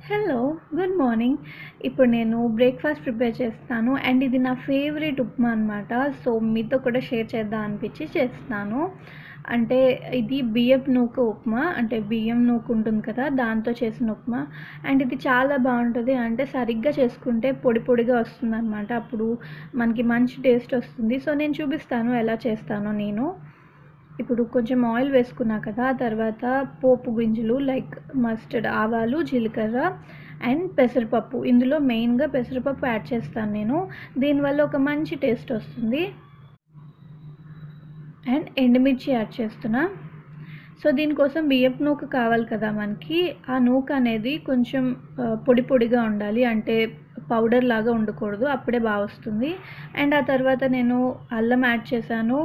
Hello, good morning. ఇప్పుడు నేను breakfast prepare చేస్తాను. అండ్ ఇది నా ఫేవరెట్ ఉప్మా అనమాట. సో, మీతో కూడా షేర్ చేద్దాం అనిపించి చేస్తున్నాను. అంటే ఇది బియ్యపు నూక ఉప్మా. అంటే బియ్యం నూక ఉంటుంది కదా! దాంతో చేసిన ఉప్మా. అండ్ ఇది చాలా బావుంటది. అంటే సరిగ్గా చేసుకుంటే పొడి పొడిగా వస్తుందనమాట. అప్పుడు మనకి మంచి టేస్ట్ వస్తుంది. సో, నేను చూపిస్తాను ఎలా చేస్తానో నేను. ఇప్పుడు కొంచెం ఆయిల్ వేసుకున్నా కదా! తర్వాత పోపు గింజలు లైక్ మస్టర్డ్, ఆవాలు, జీలకర్ర అండ్ పెసరపప్పు. ఇందులో మెయిన్‌గా పెసరపప్పు యాడ్ చేస్తాను నేను. దీనివల్ల ఒక మంచి టేస్ట్ వస్తుంది. అండ్ ఎండుమిర్చి యాడ్ చేస్తున్నా. సో, దీనికోసం బియ్యపు నూక కావాలి కదా మనకి. ఆ నూక అనేది కొంచెం పొడి పొడిగా ఉండాలి. అంటే పౌడర్ లాగా ఉండకూడదు. అప్పుడే వస్తుంది. అండ్ ఆ తర్వాత నేను అల్లం యాడ్ చేశాను.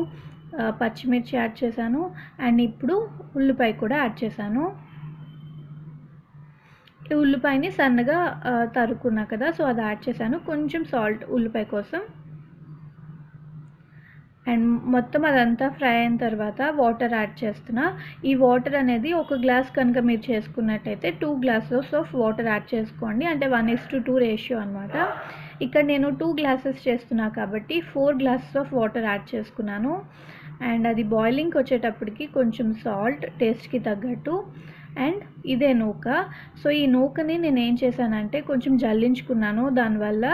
పచ్చిమిర్చి యాడ్ చేశాను. అండ్ ఇప్పుడు ఉల్లిపాయ కూడా యాడ్ చేశాను. ఈ ఉల్లిపాయని సన్నగా తరుక్కున్నా కదా! సో, అది యాడ్ చేశాను. కొంచెం సాల్ట్ ఉల్లిపాయ కోసం. అండ్ మొత్తం అదంతా ఫ్రై అయిన తర్వాత వాటర్ యాడ్ చేస్తున్నా. ఈ వాటర్ అనేది ఒక గ్లాస్ కనుక మీరు చేసుకున్నట్టయితే 2 గ్లాసెస్ ఆఫ్ వాటర్ యాడ్ చేసుకోండి. అంటే 1:2 రేషియో అనమాట. ఇక్కడ నేను 2 గ్లాసెస్ చేస్తున్నా కాబట్టి 4 గ్లాసెస్ ఆఫ్ వాటర్ యాడ్ చేసుకున్నాను. అండ్ అది బాయిలింగ్కి వచ్చేటప్పటికి కొంచెం సాల్ట్ టేస్ట్‌కి తగ్గట్టు. అండ్ ఇదే నూక. సో, ఈ నూకని నేను ఏం చేశానంటే కొంచెం జల్లించుకున్నాను. దానివల్ల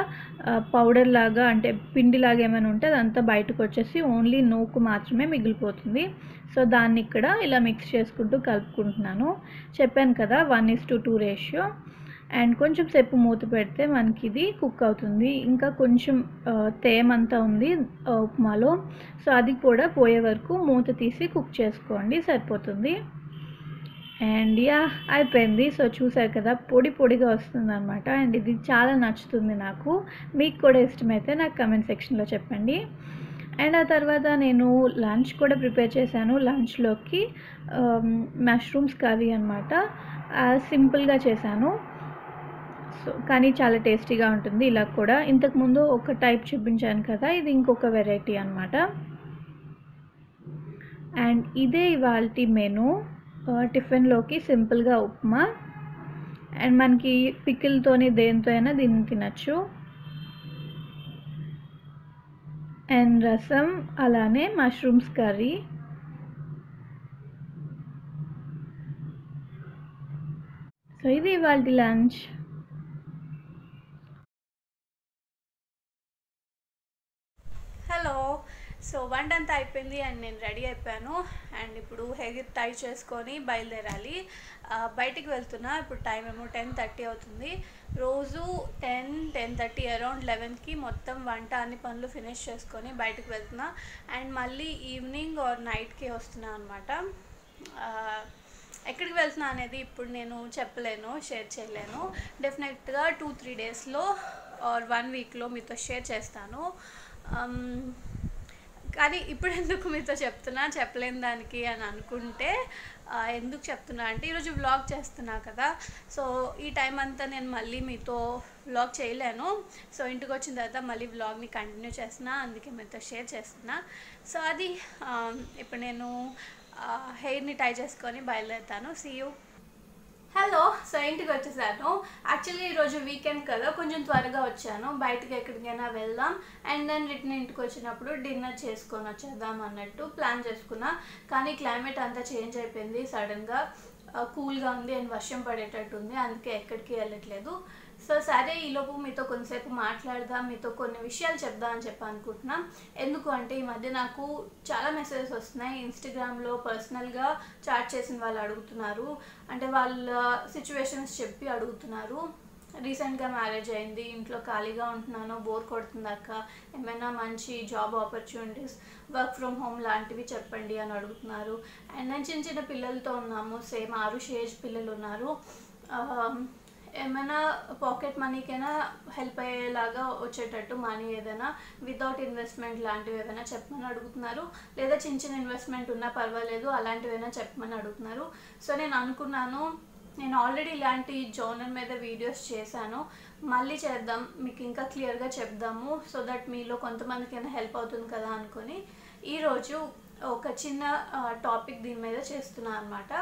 పౌడర్ లాగా అంటే పిండిలాగా ఏమైనా ఉంటే అదంతా బయటకు వచ్చేసి ఓన్లీ నూక మాత్రమే మిగిలిపోతుంది. సో, దాన్ని ఇక్కడ ఇలా మిక్స్ చేసుకుంటూ కలుపుకుంటున్నాను. చెప్పాను కదా 1:2 రేషియో. అండ్ కొంచెం సేపు మూత పెడితే మనకి ఇది కుక్ అవుతుంది. ఇంకా కొంచెం తేమంతా ఉంది ఉప్మాలో. సో, అది కూడా పోయే వరకు మూత తీసి కుక్ చేసుకోండి, సరిపోతుంది. అండ్ అయిపోయింది. సో, చూసారు కదా పొడి పొడిగా వస్తుందనమాట. అండ్ ఇది చాలా నచ్చుతుంది నాకు. మీకు కూడా ఇష్టమైతే నాకు కమెంట్ సెక్షన్‌లో చెప్పండి. అండ్ ఆ తర్వాత నేను లంచ్ కూడా ప్రిపేర్ చేశాను. లంచ్‌లోకి మష్రూమ్స్ కర్రీ అనమాట. సింపుల్‌గా చేశాను. సో, కానీ చాలా టేస్టీగా ఉంటుంది ఇలా కూడా. ఇంతకుముందు ఒక టైప్ చూపించాను కదా! ఇది ఇంకొక వెరైటీ అనమాట. అండ్ ఇదే ఇవాల్టి మెనూ. టిఫిన్‌లోకి సింపుల్‌గా ఉప్మా. అండ్ మనకి పికిల్‌తోని దేనితో అయినా దీన్ని తినొచ్చు. అండ్ రసం అలానే మష్రూమ్స్ కర్రీ. సో, ఇది ఇవాల్టి లంచ్. హలో. సో వంటంతా అయిపోయింది అండ్ నేను రెడీ అయిపోయాను. అండ్ ఇప్పుడు హెయిర్ టై చేసుకొని బయలుదేరాలి. బయటికి వెళ్తున్నా. ఇప్పుడు టైం ఏమో 10:30 అవుతుంది. రోజు 10-10:30 అరౌండ్ 11కి మొత్తం వంట అన్ని పనులు ఫినిష్ చేసుకొని బయటికి వెళ్తున్నా. అండ్ మళ్ళీ ఈవినింగ్ ఆర్ నైట్కి వస్తున్నా అనమాట. ఎక్కడికి వెళ్తున్నా అనేది ఇప్పుడు నేను చెప్పలేను, షేర్ చేయలేను. డెఫినెట్గా 2-3 డేస్లో ఆర్ 1 వీక్లో మీతో షేర్ చేస్తాను. కానీ ఇప్పుడు ఎందుకు మీతో చెప్తున్నా, చెప్పలేని దానికి అని అనుకుంటే ఎందుకు చెప్తున్నా అంటే ఈరోజు వ్లాగ్ చేస్తున్నా కదా. సో ఈ టైం అంతా నేను మళ్ళీ మీతో వ్లాగ్ చేయలేను. సో ఇంటికి వచ్చిన తర్వాత మళ్ళీ వ్లాగ్ని కంటిన్యూ చేస్తున్నా, అందుకే మీతో షేర్ చేస్తున్నా. సో అది ఇప్పుడు నేను హెయిర్ని టై చేసుకొని బయలుదేరుతాను. See you. హలో. సో ఇంటికి వచ్చేసాను. యాక్చువల్లీ ఈరోజు వీకెండ్ కదా, కొంచెం త్వరగా వచ్చాను. బయటకి ఎక్కడికైనా వెళ్దాం అండ్ దెన్ రిటర్న్ ఇంటికి వచ్చినప్పుడు డిన్నర్ చేసుకొని వచ్చేద్దాం అన్నట్టు ప్లాన్ చేసుకున్నా. కానీ క్లైమేట్ అంతా చేంజ్ అయిపోయింది సడన్గా. కూల్గా ఉంది అండ్ వర్షం పడేటట్టు ఉంది. అందుకే ఎక్కడికి వెళ్ళట్లేదు. సో సరే, ఈలోపు మీతో కొంతసేపు మాట్లాడదాం, మీతో కొన్ని విషయాలు చెప్దాం అని చెప్పి అనుకుంటున్నాం. ఎందుకు అంటే ఈ మధ్య నాకు చాలా మెసేజెస్ వస్తున్నాయి. ఇన్స్టాగ్రామ్లో పర్సనల్గా చాట్ చేసిన వాళ్ళు అడుగుతున్నారు. అంటే వాళ్ళ సిచ్యువేషన్స్ చెప్పి అడుగుతున్నారు. రీసెంట్గా మ్యారేజ్ అయింది, ఇంట్లో ఖాళీగా ఉంటున్నాను, బోర్ కొడుతుంది అక్క, ఏమైనా మంచి job opportunities, work from home లాంటివి చెప్పండి అని అడుగుతున్నారు. అండ్ నేను చిన్న చిన్న పిల్లలతో ఉన్నాము, సేమ్ ఆరుష్ ఏజ్ పిల్లలు ఉన్నారు. ఏమైనా పాకెట్ మనీకైనా హెల్ప్ అయ్యేలాగా వచ్చేటట్టు మనీ ఏదైనా వితౌట్ ఇన్వెస్ట్మెంట్ లాంటివి ఏమైనా చెప్పమని అడుగుతున్నారు. లేదా చిన్న చిన్న ఇన్వెస్ట్మెంట్ ఉన్నా పర్వాలేదు అలాంటివైనా చెప్పమని అడుగుతున్నారు. సో నేను అనుకున్నాను, నేను ఆల్రెడీ ఇలాంటి జోనర్ మీద వీడియోస్ చేశాను, మళ్ళీ చేద్దాం, మీకు ఇంకా క్లియర్గా చెప్దాము, సో దట్ మీలో కొంతమందికైనా హెల్ప్ అవుతుంది కదా అనుకొని ఈరోజు ఒక చిన్న టాపిక్ దీని మీద చేస్తున్నాను అనమాట.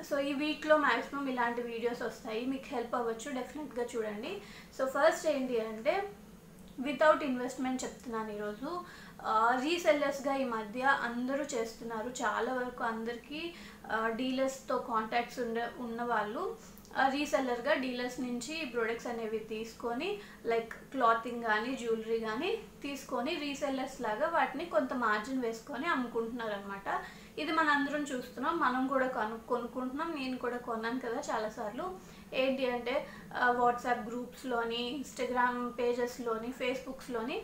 సో ఈ వీక్లో మ్యాక్సిమం ఇలాంటి వీడియోస్ వస్తాయి, మీకు హెల్ప్ అవ్వచ్చు, డెఫినెట్గా చూడండి. సో ఫస్ట్ ఏంటి అంటే వితౌట్ ఇన్వెస్ట్మెంట్ చెప్తున్నాను ఈరోజు. రీసెల్లర్స్గా ఈ మధ్య అందరూ చేస్తున్నారు, చాలా వరకు అందరికీ డీలర్స్తో కాంటాక్ట్స్ ఉన్న వాళ్ళు రీసెల్లర్గా డీలర్స్ నుంచి ప్రొడక్ట్స్ అనేవి తీసుకొని లైక్ క్లాతింగ్ కానీ జ్యువెలరీ కానీ తీసుకొని రీసెల్లర్స్ లాగా వాటిని కొంత మార్జిన్ వేసుకొని అమ్ముకుంటున్నారు అనమాట. ఇది మన అందరం చూస్తున్నాం, మనం కూడా కొనుక్కుంటున్నాం, నేను కూడా కొన్నాను కదా చాలాసార్లు. ఏంటి అంటే వాట్సాప్ గ్రూప్స్లోని, ఇన్స్టాగ్రామ్ పేజెస్లోని, ఫేస్బుక్స్లోని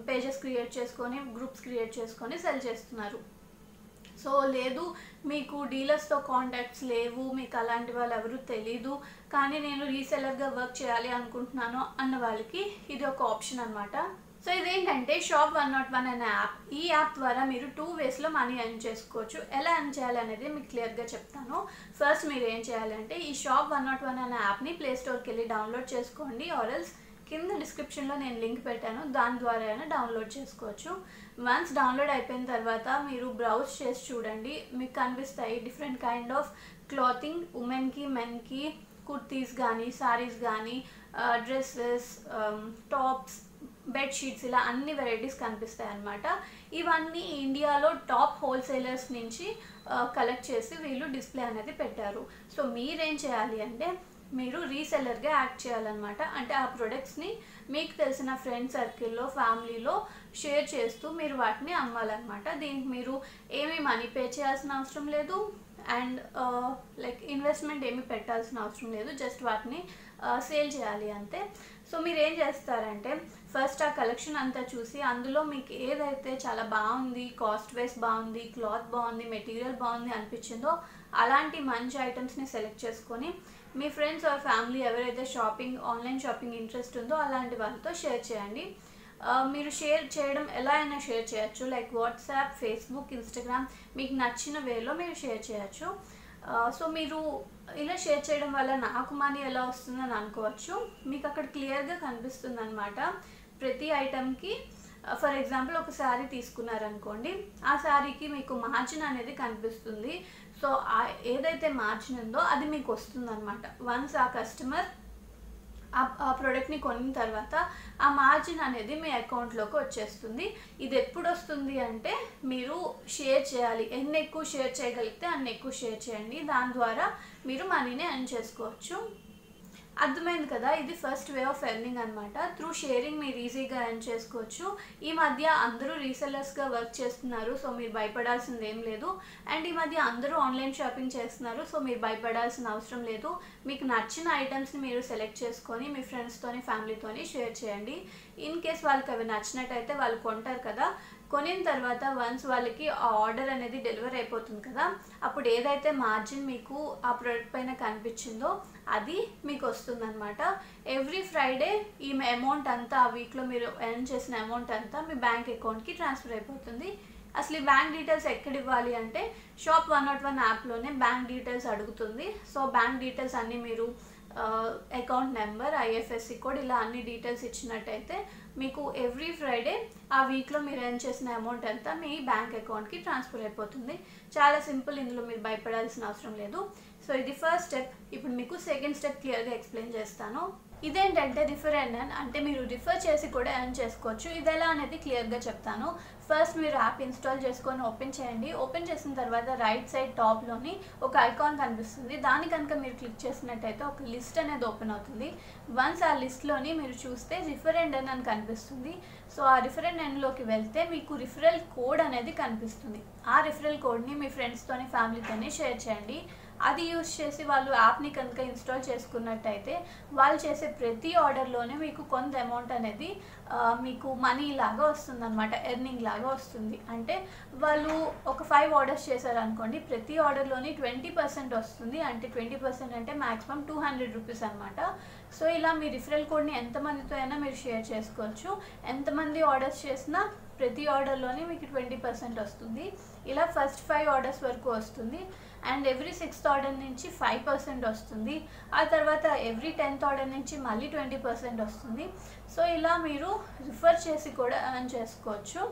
పేజెస్ క్రియేట్ చేసుకొని, గ్రూప్స్ క్రియేట్ చేసుకొని సెల్ చేస్తున్నారు. సో లేదు మీకు డీలర్స్తో కాంటాక్ట్స్ లేవు, మీకు అలాంటి వాళ్ళు ఎవరు తెలీదు, కానీ నేను రీసెల్లర్గా వర్క్ చేయాలి అనుకుంటున్నాను అన్న వాళ్ళకి ఇది ఒక ఆప్షన్ అనమాట. సో ఇదేంటంటే Shop101 అనే యాప్. ఈ యాప్ ద్వారా మీరు 2 వేస్లో మనీ ఎర్న్ చేసుకోవచ్చు. ఎలా ఎర్న్ చేయాలి అనేది మీకు క్లియర్గా చెప్తాను. ఫస్ట్ మీరు ఏం చేయాలంటే ఈ Shop101 అనే యాప్ని ప్లేస్టోర్కి వెళ్ళి డౌన్లోడ్ చేసుకోండి, ఆర్ఎల్స్ కింద డిస్క్రిప్షన్లో నేను లింక్ పెట్టాను, దాని ద్వారా అయినా డౌన్లోడ్ చేసుకోవచ్చు. వన్స్ డౌన్లోడ్ అయిపోయిన తర్వాత మీరు బ్రౌజ్ చేసి చూడండి, మీకు కనిపిస్తాయి డిఫరెంట్ కైండ్ ఆఫ్ క్లాతింగ్, ఉమెన్కి, మెన్కి, కుర్తీస్ కానీ, సారీస్ కానీ, డ్రెస్సెస్, టాప్స్, బెడ్షీట్స్, ఇలా అన్ని వెరైటీస్ కనిపిస్తాయి అన్నమాట. ఇవన్నీ ఇండియాలో టాప్ హోల్సేలర్స్ నుంచి కలెక్ట్ చేసి వీళ్ళు డిస్ప్లే అనేది పెట్టారు. సో మీరేం చేయాలి అంటే మీరు రీసెల్లర్గా యాక్ట్ చేయాలన్నమాట. అంటే ఆ ప్రొడక్ట్స్ని మీకు తెలిసిన ఫ్రెండ్ సర్కిల్లో, ఫ్యామిలీలో షేర్ చేస్తూ మీరు వాటిని అమ్మాలన్నమాట. దీనికి మీరు ఏమీ మనీ పే చేయాల్సిన అవసరం లేదు, అండ్ లైక్ ఇన్వెస్ట్మెంట్ ఏమీ పెట్టాల్సిన అవసరం లేదు, జస్ట్ వాటిని సేల్ చేయాలి అంతే. సో మీరు ఏం చేస్తారంటే ఫస్ట్ ఆ కలెక్షన్ అంతా చూసి అందులో మీకు ఏదైతే చాలా బాగుంది, కాస్ట్ వైస్ బాగుంది, క్లాత్ బాగుంది, మెటీరియల్ బాగుంది అనిపించిందో అలాంటి మంచి ఐటమ్స్ని సెలెక్ట్ చేసుకొని మీ ఫ్రెండ్స్ ఆర్ ఫ్యామిలీ ఎవరైతే ఆన్లైన్ షాపింగ్ ఇంట్రెస్ట్ ఉందో అలాంటి వాళ్ళతో షేర్ చేయండి. మీరు షేర్ చేయడం ఎలా అయినా షేర్ చేయొచ్చు, లైక్ వాట్సాప్, ఫేస్బుక్, ఇన్స్టాగ్రామ్, మీకు నచ్చిన వేలో మీరు షేర్ చేయొచ్చు. సో మీరు ఇలా షేర్ చేయడం వల్ల నాకు మనీ ఎలా వస్తుందని అనుకోవచ్చు. మీకు అక్కడ క్లియర్గా కనిపిస్తుంది అనమాట ప్రతి ఐటమ్కి. ఫర్ ఎగ్జాంపుల్ ఒక శారీ తీసుకున్నారనుకోండి, ఆ శారీకి మీకు మార్జిన్ అనేది కనిపిస్తుంది. సో ఏదైతే మార్జిన్ ఉందో అది మీకు వస్తుంది అనమాట. వన్స్ ఆ కస్టమర్ ఆ ప్రోడక్ట్ని కొన్న తర్వాత ఆ మార్జిన్ అనేది మీ అకౌంట్లోకి వచ్చేస్తుంది. ఇది ఎప్పుడు వస్తుంది అంటే మీరు షేర్ చేయాలి, ఎన్ని ఎక్కువ షేర్ చేయగలిగితే అన్ని ఎక్కువ షేర్ చేయండి, దాని ద్వారా మీరు మనీని ఎర్న్ చేసుకోవచ్చు. అర్థమైంది కదా, ఇది ఫస్ట్ వే ఆఫ్ ఎర్నింగ్ అనమాట. త్రూ షేరింగ్ మీరు ఈజీగా ఎర్న్ చేసుకోవచ్చు. ఈ మధ్య అందరూ రీసెల్లర్స్గా వర్క్ చేస్తున్నారు, సో మీరు భయపడాల్సింది ఏం లేదు. అండ్ ఈ మధ్య అందరూ ఆన్లైన్ షాపింగ్ చేస్తున్నారు, సో మీరు భయపడాల్సిన అవసరం లేదు. మీకు నచ్చిన ఐటమ్స్ని మీరు సెలెక్ట్ చేసుకొని మీ ఫ్రెండ్స్తోని, ఫ్యామిలీతోని షేర్ చేయండి. ఇన్ కేస్ వాళ్ళకి అవి నచ్చినట్టయితే వాళ్ళు కొంటారు కదా, కొనిన తర్వాత వన్స్ వాళ్ళకి ఆ ఆర్డర్ అనేది డెలివరీ అయిపోతుంది కదా, అప్పుడు ఏదైతే మార్జిన్ మీకు ఆ ప్రోడక్ట్ పైన కనిపించిందో అది మీకు వస్తుందన్నమాట. ఎవ్రీ ఫ్రైడే ఈ అమౌంట్ అంతా, ఆ వీక్లో మీరు ఎర్న్ చేసిన అమౌంట్ అంతా మీ బ్యాంక్ అకౌంట్కి ట్రాన్స్ఫర్ అయిపోతుంది. అసలు ఈ బ్యాంక్ డీటెయిల్స్ ఎక్కడ ఇవ్వాలి అంటే Shop101 యాప్లోనే బ్యాంక్ డీటెయిల్స్ అడుగుతుంది. సో బ్యాంక్ డీటెయిల్స్ అన్నీ మీరు అకౌంట్ నెంబర్, ఐఎఫ్ఎస్సి కోడ్, ఇలా అన్ని డీటెయిల్స్ ఇచ్చినట్టయితే మీకు ఎవ్రీ ఫ్రైడే ఆ వీక్లో మీరు ఎర్న్ చేసిన అమౌంట్ అంతా మీ బ్యాంక్ అకౌంట్కి ట్రాన్స్ఫర్ అయిపోతుంది. చాలా సింపుల్, ఇందులో మీరు భయపడాల్సిన అవసరం లేదు. సో ఇది ఫస్ట్ స్టెప్. ఇప్పుడు మీకు సెకండ్ స్టెప్ క్లియర్గా ఎక్స్ప్లెయిన్ చేస్తాను. ఇదేంటంటే రిఫర్ అండ్ ఎర్న్, అంటే మీరు రిఫర్ చేసి కూడా ఎర్న్ చేసుకోవచ్చు. ఇది ఎలా అనేది క్లియర్గా చెప్తాను. ఫస్ట్ మీరు యాప్ ఇన్స్టాల్ చేసుకొని ఓపెన్ చేయండి. ఓపెన్ చేసిన తర్వాత రైట్ సైడ్ టాప్లోని ఒక ఐకాన్ కనిపిస్తుంది, దాని కనుక మీరు క్లిక్ చేసినట్టయితే ఒక లిస్ట్ అనేది ఓపెన్ అవుతుంది. వన్స్ ఆ లిస్ట్లోని మీరు చూస్తే రిఫర్ అండ్ ఎర్న్ అని కనిపిస్తుంది. సో ఆ రిఫర్ అండ్ ఎర్న్లోకి వెళ్తే మీకు రిఫరల్ కోడ్ అనేది కనిపిస్తుంది. ఆ రిఫరల్ కోడ్ని మీ ఫ్రెండ్స్తోని, ఫ్యామిలీతోని షేర్ చేయండి. అది యూజ్ చేసి వాళ్ళు యాప్ని కనుక ఇన్స్టాల్ చేసుకున్నట్టయితే వాళ్ళు చేసే ప్రతి ఆర్డర్లోనే మీకు కొంత అమౌంట్ అనేది మీకు మనీ లాగా వస్తుంది అనమాట, ఎర్నింగ్ లాగా వస్తుంది. అంటే వాళ్ళు ఒక 5 ఆర్డర్స్ చేశారనుకోండి, ప్రతి ఆర్డర్లోని 20% వస్తుంది. అంటే 20% అంటే మ్యాక్సిమం 200 రూపీస్ అనమాట. సో ఇలా మీ రిఫరల్ కోడ్ని ఎంతమందితో అయినా మీరు షేర్ చేసుకోవచ్చు. ఎంతమంది ఆర్డర్స్ చేసినా ప్రతి ఆర్డర్లోనే మీకు 20% వస్తుంది. ఇలా ఫస్ట్ 5 ఆర్డర్స్ వరకు వస్తుంది. అండ్ ఎవ్రీ 6th ఆర్డర్ నుంచి 5% వస్తుంది. ఆ తర్వాత ఎవ్రీ 10th ఆర్డర్ నుంచి మళ్ళీ 20% వస్తుంది. సో ఇలా మీరు రిఫర్ చేసి కూడా ఎర్న్ చేసుకోవచ్చు.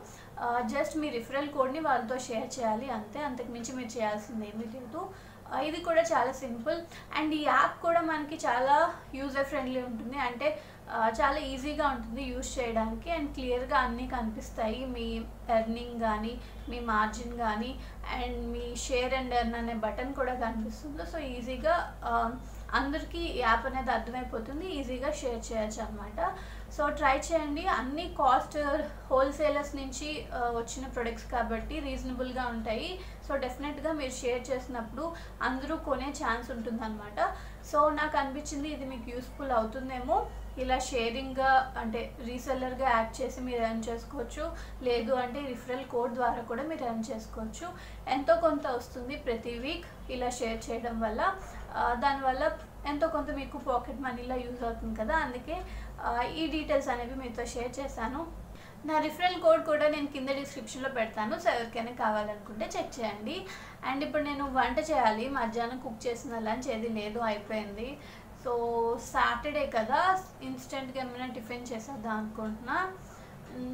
జస్ట్ మీ రిఫరల్ కోడ్ని వాళ్ళతో షేర్ చేయాలి అంతే, అంతకుమించి మీరు చేయాల్సింది ఏమీ లేదు. ఇది కూడా చాలా సింపుల్. అండ్ ఈ యాప్ కూడా మనకి చాలా యూజర్ ఫ్రెండ్లీ ఉంటుంది. అంటే చాలా ఈజీగా ఉంటుంది యూజ్ చేయడానికి. అండ్ క్లియర్గా అన్నీ కనిపిస్తాయి, మీ ఎర్నింగ్ కానీ, మీ మార్జిన్ కానీ, and me share and earn అనే బటన్ కూడా కనిపిస్తుంది. సో ఈజీగా అందరికీ యాప్ అనేది అర్థమైపోతుంది, ఈజీగా షేర్ చేయొచ్చు అనమాట. సో ట్రై చేయండి. అన్ని కాస్ట్ హోల్సేలర్స్ నుంచి వచ్చిన ప్రొడక్ట్స్ కాబట్టి రీజనబుల్గా ఉంటాయి. సో డెఫినెట్గా మీరు షేర్ చేసినప్పుడు అందరూ కొనే ఛాన్స్ ఉంటుందన్నమాట. సో నాకు అనిపించింది ఇది మీకు యూస్ఫుల్ అవుతుందేమో. ఇలా షేరింగ్గా అంటే రీసెల్లర్గా యాడ్ చేసి మీరు ఎర్న్ చేసుకోవచ్చు, లేదు అంటే రిఫరల్ కోడ్ ద్వారా కూడా మీరు ఎర్న్ చేసుకోవచ్చు. ఎంతో కొంత వస్తుంది ప్రతి వీక్ ఇలా షేర్ చేయడం వల్ల. దానివల్ల ఎంతో కొంత మీకు పాకెట్ మనీలా యూజ్ అవుతుంది కదా, అందుకే ఈ డీటెయిల్స్ అనేవి మీతో షేర్ చేశాను. నా రిఫరల్ కోడ్ కూడా నేను కింద డిస్క్రిప్షన్లో పెడతాను. సో ఎవరికైనా కావాలనుకుంటే చెక్ చేయండి. అండ్ ఇప్పుడు నేను వంట చేయాలి. మధ్యాహ్నం కుక్ చేసిన లంచ్ ఏది లేదు, అయిపోయింది. సో సాటర్డే కదా, ఇన్స్టెంట్గా ఏమైనా టిఫిన్ చేసేద్దాం అనుకుంటున్నా.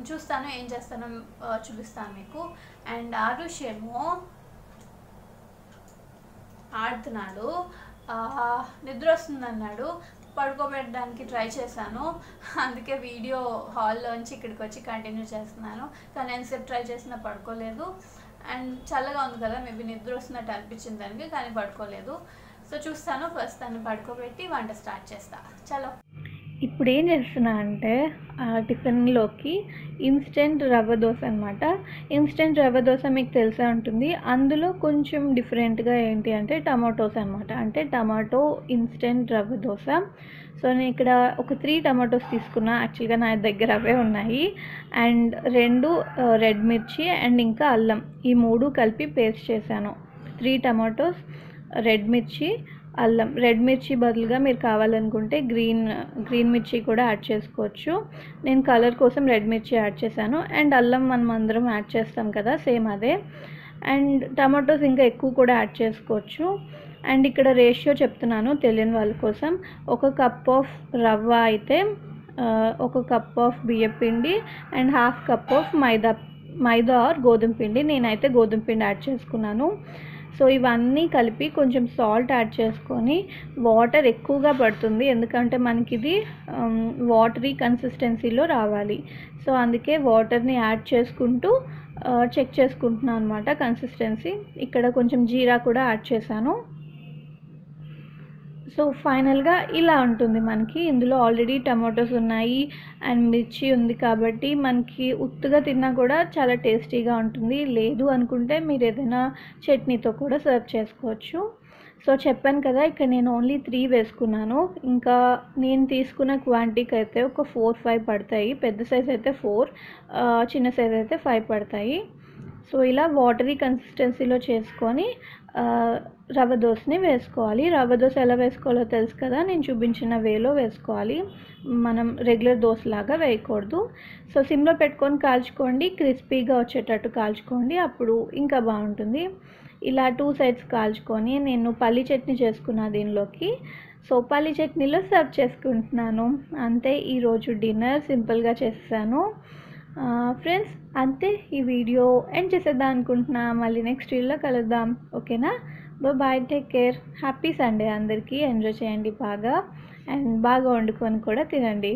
చూస్తాను ఏం చేస్తానో చూపిస్తాను మీకు. అండ్ ఆరుష్ ఏమో ఆడుతున్నాడు, నిద్ర వస్తుందన్నాడు. పడుకోబెట్టడానికి ట్రై చేశాను, అందుకే వీడియో హాల్లోంచి ఇక్కడికి వచ్చి కంటిన్యూ చేస్తున్నాను. కానీ ఎంతసేపు ట్రై చేసినా పడుకోలేదు. అండ్ చల్లగా ఉంది కదా, మేబీ నిద్ర వస్తున్నట్టు అనిపించింది దానికి, కానీ పడుకోలేదు. సో చూస్తాను, ఫస్ట్ దాన్ని పడుకోబెట్టి వంట స్టార్ట్ చేస్తా. చలో. ఇప్పుడు ఏం చేస్తున్నా అంటే టిఫిన్లోకి ఇన్స్టెంట్ రవ్వ దోశ అనమాట. ఇన్స్టెంట్ రవ్వ దోశ మీకు తెలిసే ఉంటుంది. అందులో కొంచెం డిఫరెంట్గా ఏంటి అంటే టమాటోస్ అనమాట. అంటే tomato instant rava dosa. So నేను ఇక్కడ ఒక 3 టమాటోస్ తీసుకున్నా. యాక్చువల్గా నా దగ్గర అవే ఉన్నాయి. అండ్ 2 రెడ్ మిర్చి అండ్ ఇంకా అల్లం, ఈ 3 కలిపి పేస్ట్ చేశాను. 3 టమాటోస్, రెడ్ మిర్చి, అల్లం. రెడ్ మిర్చి బదులుగా మీరు కావాలనుకుంటే గ్రీన్ మిర్చి కూడా యాడ్ చేసుకోవచ్చు. నేను కలర్ కోసం రెడ్ మిర్చి యాడ్ చేశాను. అండ్ అల్లం మనం అందరం యాడ్ చేస్తాం కదా, సేమ్ అదే. అండ్ టమాటోస్ ఇంకా ఎక్కువ కూడా యాడ్ చేసుకోవచ్చు. అండ్ ఇక్కడ రేషియో చెప్తున్నాను తెలియని వాళ్ళ కోసం. 1 కప్ ఆఫ్ రవ్వ అయితే 1 కప్ ఆఫ్ బియ్యం పిండి and 1/2 cup of maida or గోధుమ పిండి. నేనైతే గోధుమ పిండి యాడ్ చేసుకున్నాను. సో ఇవన్నీ కలిపి కొంచెం సాల్ట్ యాడ్ చేసుకొని, వాటర్ ఎక్కువగా పడుతుంది ఎందుకంటే మనకి ఇది వాటరీ కన్సిస్టెన్సీలో రావాలి. సో అందుకే వాటర్ని యాడ్ చేసుకుంటూ చెక్ చేసుకుంటున్నాను అనమాట కన్సిస్టెన్సీ. ఇక్కడ కొంచెం జీరా కూడా యాడ్ చేశాను. సో ఫైనల్గా ఇలా ఉంటుంది మనకి. ఇందులో ఆల్రెడీ టమాటోస్ ఉన్నాయి అండ్ మిర్చి ఉంది కాబట్టి మనకి ఉత్తుగా తిన్నా కూడా చాలా టేస్టీగా ఉంటుంది. లేదు అనుకుంటే మీరు ఏదైనా చట్నీతో కూడా సర్వ్ చేసుకోవచ్చు. సో చెప్పాను కదా, ఇక్కడ నేను ఓన్లీ 3 వేసుకున్నాను. ఇంకా నేను తీసుకున్న క్వాంటిటీకి అయితే ఒక 4-5 పడతాయి. పెద్ద సైజ్ అయితే 4, చిన్న సైజ్ అయితే 5 పడతాయి. సో ఇలా వాటరీ కన్సిస్టెన్సీలో చేసుకొని రవ్వ దోశని వేసుకోవాలి. రవ్వ దోశ ఎలా వేసుకోవాలో తెలుసు కదా, నేను చూపించిన వేలో వేసుకోవాలి. మనం రెగ్యులర్ దోశలాగా వేయకూడదు. సో సిమ్లో పెట్టుకొని కాల్చుకోండి, క్రిస్పీగా వచ్చేటట్టు కాల్చుకోండి, అప్పుడు ఇంకా బాగుంటుంది. ఇలా 2 సైడ్స్ కాల్చుకొని నేను పల్లి చట్నీ చేసుకున్నా దీనిలోకి. సో పల్లి చట్నీలో సర్వ్ చేసుకుంటున్నాను. అంతే, ఈరోజు డిన్నర్ సింపుల్గా చేసేసాను. ఫ్రెండ్స్ అంతే, ఈ వీడియో ఎండ్ చేసేద్దాం అనుకుంటున్నా. మళ్ళీ నెక్స్ట్ వీడియోలో కలుద్దాం, ఓకేనా? Bye, take care. Happy Sunday అందరికీ. ఎంజాయ్ చేయండి బాగా, అండ్ బాగా వండుకొని కూడా తినండి.